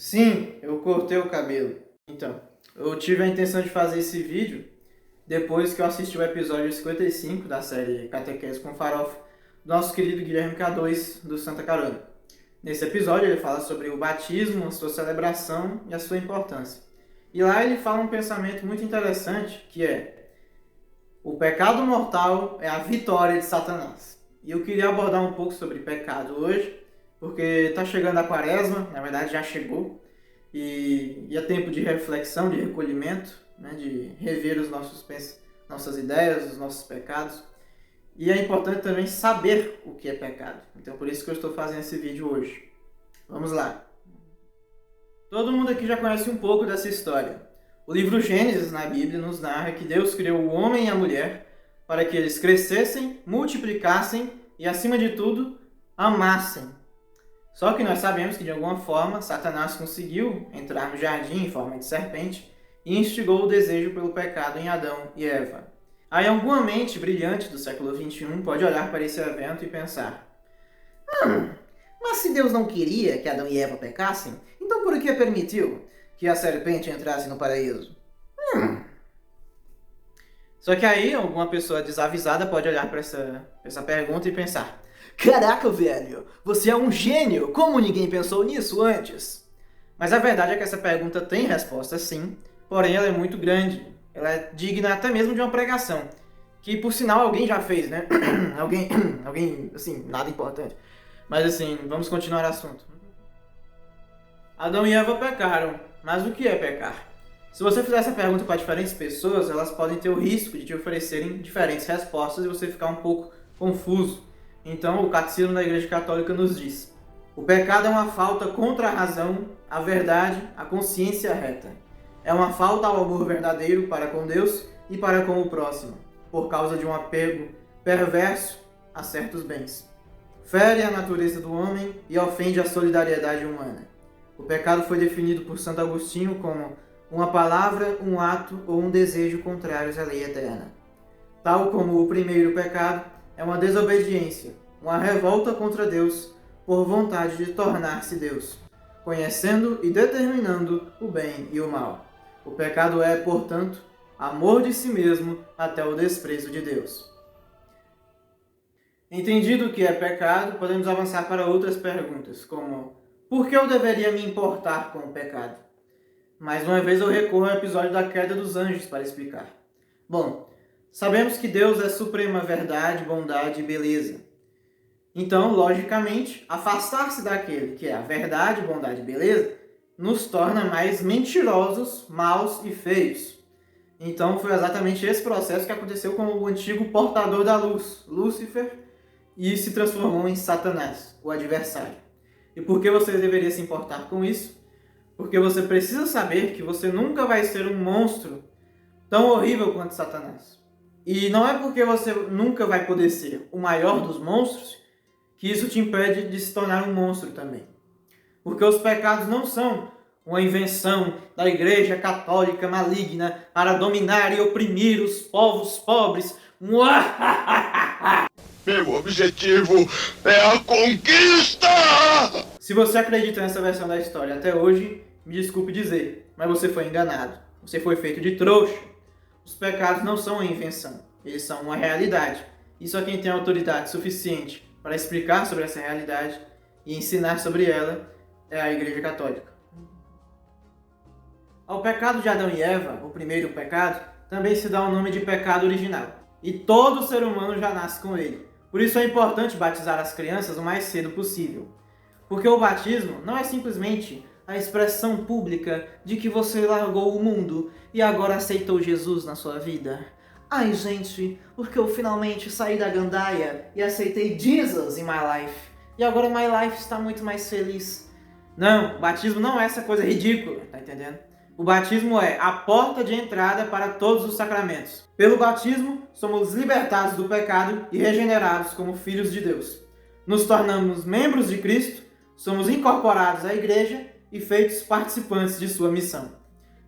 Sim, eu cortei o cabelo. Então, eu tive a intenção de fazer esse vídeo depois que eu assisti o episódio 55 da série Catequese com Farofa, do nosso querido Guilherme K2, do Santa Carona. Nesse episódio ele fala sobre o batismo, a sua celebração e a sua importância. E lá ele fala um pensamento muito interessante, que é: o pecado mortal é a vitória de Satanás. E eu queria abordar um pouco sobre pecado hoje, porque está chegando a quaresma, na verdade já chegou, e é tempo de reflexão, de recolhimento, né, de rever nossas ideias, os nossos pecados. E é importante também saber o que é pecado. Então por isso que eu estou fazendo esse vídeo hoje. Vamos lá. Todo mundo aqui já conhece um pouco dessa história. O livro Gênesis, na Bíblia, nos narra que Deus criou o homem e a mulher para que eles crescessem, multiplicassem e, acima de tudo, amassem. Só que nós sabemos que, de alguma forma, Satanás conseguiu entrar no jardim em forma de serpente e instigou o desejo pelo pecado em Adão e Eva. Aí alguma mente brilhante do século XXI pode olhar para esse evento e pensar: mas se Deus não queria que Adão e Eva pecassem, então por que permitiu que a serpente entrasse no paraíso? Só que aí alguma pessoa desavisada pode olhar para essa pergunta e pensar: caraca, velho, você é um gênio! Como ninguém pensou nisso antes? Mas a verdade é que essa pergunta tem resposta sim, porém ela é muito grande. Ela é digna até mesmo de uma pregação, que por sinal alguém já fez, né? alguém, assim, nada importante. Mas assim, vamos continuar o assunto. Adão e Eva pecaram, mas o que é pecar? Se você fizer essa pergunta para diferentes pessoas, elas podem ter o risco de te oferecerem diferentes respostas e você ficar um pouco confuso. Então, o Catecismo da Igreja Católica nos diz: o pecado é uma falta contra a razão, a verdade, a consciência reta. É uma falta ao amor verdadeiro para com Deus e para com o próximo, por causa de um apego perverso a certos bens. Fere a natureza do homem e ofende a solidariedade humana. O pecado foi definido por Santo Agostinho como uma palavra, um ato ou um desejo contrários à lei eterna. Tal como o primeiro pecado é uma desobediência, uma revolta contra Deus por vontade de tornar-se Deus, conhecendo e determinando o bem e o mal. O pecado é, portanto, amor de si mesmo até o desprezo de Deus. Entendido o que é pecado, podemos avançar para outras perguntas, como: por que eu deveria me importar com o pecado? Mais uma vez eu recorro ao episódio da queda dos anjos para explicar. Bom, sabemos que Deus é suprema verdade, bondade e beleza. Então, logicamente, afastar-se daquele que é a verdade, bondade e beleza nos torna mais mentirosos, maus e feios. Então foi exatamente esse processo que aconteceu com o antigo portador da luz, Lúcifer, e se transformou em Satanás, o adversário. E por que você deveria se importar com isso? Porque você precisa saber que você nunca vai ser um monstro tão horrível quanto Satanás. E não é porque você nunca vai poder ser o maior dos monstros que isso te impede de se tornar um monstro também. Porque os pecados não são uma invenção da Igreja Católica maligna para dominar e oprimir os povos pobres. Meu objetivo é a conquista! Se você acredita nessa versão da história até hoje, me desculpe dizer, mas você foi enganado. Você foi feito de trouxa. Os pecados não são uma invenção, eles são uma realidade. E só quem tem autoridade suficiente para explicar sobre essa realidade e ensinar sobre ela é a Igreja Católica. Ao pecado de Adão e Eva, o primeiro pecado, também se dá o nome de pecado original. E todo ser humano já nasce com ele. Por isso é importante batizar as crianças o mais cedo possível. Porque o batismo não é simplesmente a expressão pública de que você largou o mundo e agora aceitou Jesus na sua vida. Ai, gente, porque eu finalmente saí da gandaia e aceitei Jesus in my life. E agora my life está muito mais feliz. Não, o batismo não é essa coisa ridícula, tá entendendo? O batismo é a porta de entrada para todos os sacramentos. Pelo batismo, somos libertados do pecado e regenerados como filhos de Deus. Nos tornamos membros de Cristo, somos incorporados à Igreja e feitos participantes de sua missão.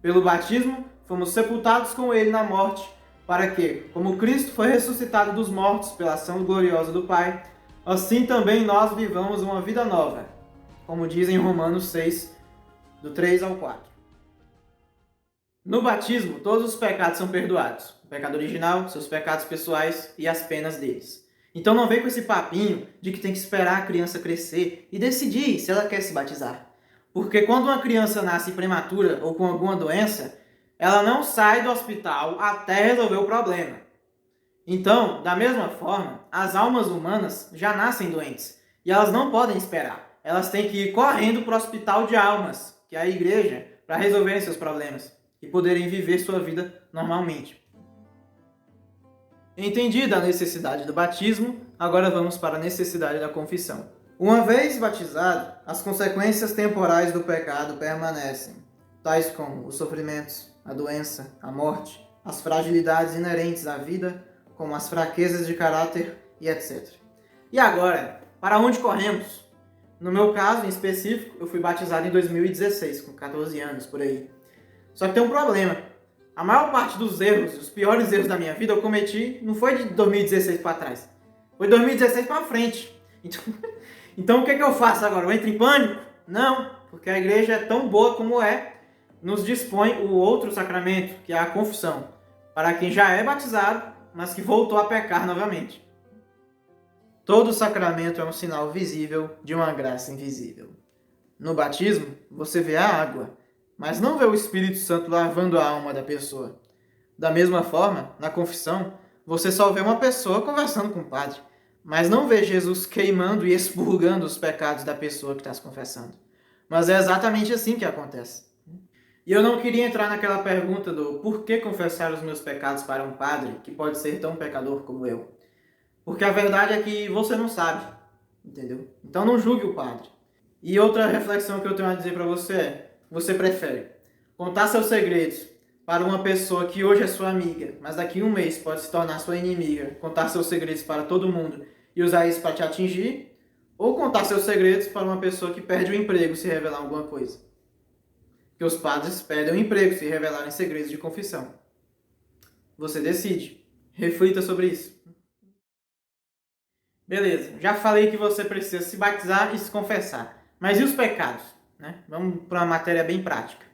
Pelo batismo, fomos sepultados com Ele na morte, para que, como Cristo foi ressuscitado dos mortos pela ação gloriosa do Pai, assim também nós vivamos uma vida nova, como diz em Romanos 6, do 3 ao 4. No batismo, todos os pecados são perdoados. O pecado original, seus pecados pessoais e as penas deles. Então não vem com esse papinho de que tem que esperar a criança crescer e decidir se ela quer se batizar. Porque quando uma criança nasce prematura ou com alguma doença, ela não sai do hospital até resolver o problema. Então, da mesma forma, as almas humanas já nascem doentes e elas não podem esperar. Elas têm que ir correndo para o hospital de almas, que é a igreja, para resolverem seus problemas e poderem viver sua vida normalmente. Entendida a necessidade do batismo, agora vamos para a necessidade da confissão. Uma vez batizado, as consequências temporais do pecado permanecem, tais como os sofrimentos, a doença, a morte, as fragilidades inerentes à vida, como as fraquezas de caráter e etc. E agora, para onde corremos? No meu caso, em específico, eu fui batizado em 2016, com 14 anos, por aí. Só que tem um problema. A maior parte dos erros, os piores erros da minha vida, eu cometi, não foi de 2016 para trás. Foi de 2016 para frente. Então o que eu faço agora? Eu entro em pânico? Não, porque a igreja é tão boa como é, nos dispõe o outro sacramento, que é a confissão, para quem já é batizado, mas que voltou a pecar novamente. Todo sacramento é um sinal visível de uma graça invisível. No batismo, você vê a água, mas não vê o Espírito Santo lavando a alma da pessoa. Da mesma forma, na confissão, você só vê uma pessoa conversando com o padre, mas não vê Jesus queimando e expurgando os pecados da pessoa que está se confessando. Mas é exatamente assim que acontece. E eu não queria entrar naquela pergunta do por que confessar os meus pecados para um padre que pode ser tão pecador como eu. Porque a verdade é que você não sabe, entendeu? Então não julgue o padre. E outra reflexão que eu tenho a dizer para você é: você prefere contar seus segredos para uma pessoa que hoje é sua amiga, mas daqui a um mês pode se tornar sua inimiga, contar seus segredos para todo mundo e usar isso para te atingir, ou contar seus segredos para uma pessoa que perde o emprego se revelar alguma coisa? Que os padres perdem o emprego se revelarem segredos de confissão. Você decide. Reflita sobre isso. Beleza, já falei que você precisa se batizar e se confessar. Mas e os pecados? Né? Vamos para uma matéria bem prática.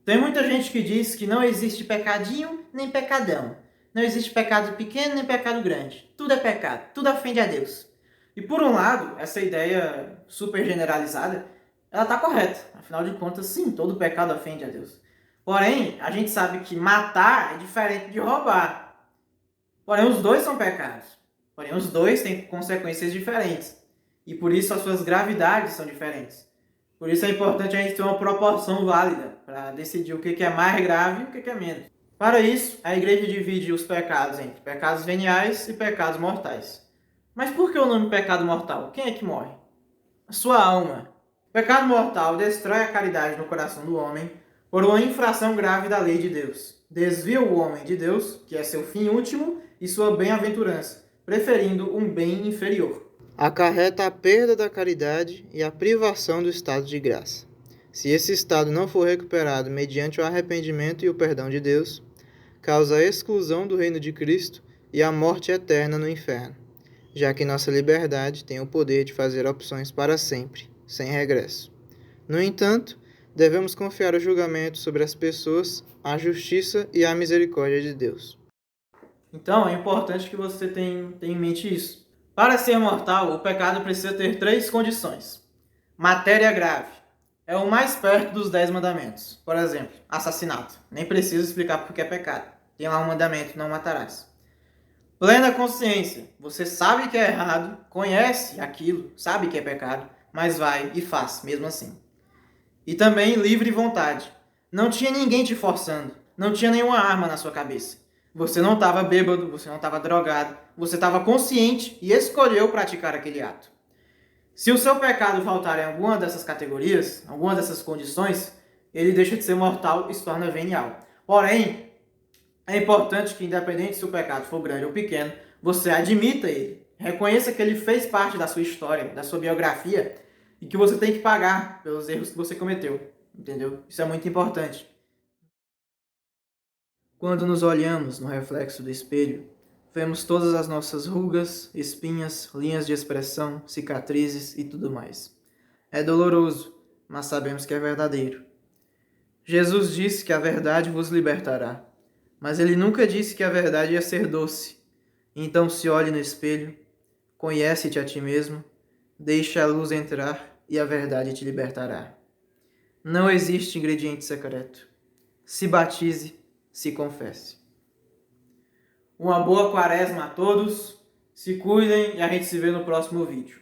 Tem muita gente que diz que não existe pecadinho nem pecadão. Não existe pecado pequeno nem pecado grande. Tudo é pecado, tudo ofende a Deus. E por um lado, essa ideia super generalizada, ela está correta. Afinal de contas, sim, todo pecado ofende a Deus. Porém, a gente sabe que matar é diferente de roubar. Porém, os dois são pecados. Porém, os dois têm consequências diferentes. E por isso as suas gravidades são diferentes. Por isso é importante a gente ter uma proporção válida para decidir o que é mais grave e o que é menos. Para isso, a igreja divide os pecados entre pecados veniais e pecados mortais. Mas por que o nome pecado mortal? Quem é que morre? A sua alma. O pecado mortal destrói a caridade no coração do homem por uma infração grave da lei de Deus. Desvia o homem de Deus, que é seu fim último, e sua bem-aventurança, preferindo um bem inferior. Acarreta a perda da caridade e a privação do estado de graça. Se esse estado não for recuperado mediante o arrependimento e o perdão de Deus, causa a exclusão do reino de Cristo e a morte eterna no inferno, já que nossa liberdade tem o poder de fazer opções para sempre, sem regresso. No entanto, devemos confiar o julgamento sobre as pessoas, a justiça e a misericórdia de Deus. Então, é importante que você tenha em mente isso. Para ser mortal, o pecado precisa ter 3 condições. Matéria grave. É o mais perto dos 10 mandamentos. Por exemplo, assassinato. Nem preciso explicar porque é pecado. Tem lá um mandamento, não matarás. Plena consciência. Você sabe que é errado, conhece aquilo, sabe que é pecado, mas vai e faz, mesmo assim. E também livre vontade. Não tinha ninguém te forçando. Não tinha nenhuma arma na sua cabeça. Você não estava bêbado, você não estava drogado, você estava consciente e escolheu praticar aquele ato. Se o seu pecado faltar em alguma dessas categorias, alguma dessas condições, ele deixa de ser mortal e se torna venial. Porém, é importante que, independente se o pecado for grande ou pequeno, você admita ele, reconheça que ele fez parte da sua história, da sua biografia, e que você tem que pagar pelos erros que você cometeu, entendeu? Isso é muito importante. Quando nos olhamos no reflexo do espelho, vemos todas as nossas rugas, espinhas, linhas de expressão, cicatrizes e tudo mais. É doloroso, mas sabemos que é verdadeiro. Jesus disse que a verdade vos libertará, mas ele nunca disse que a verdade ia ser doce. Então se olhe no espelho, conhece-te a ti mesmo, deixa a luz entrar e a verdade te libertará. Não existe ingrediente secreto. Se batize, se confesse. Uma boa quaresma a todos, se cuidem e a gente se vê no próximo vídeo.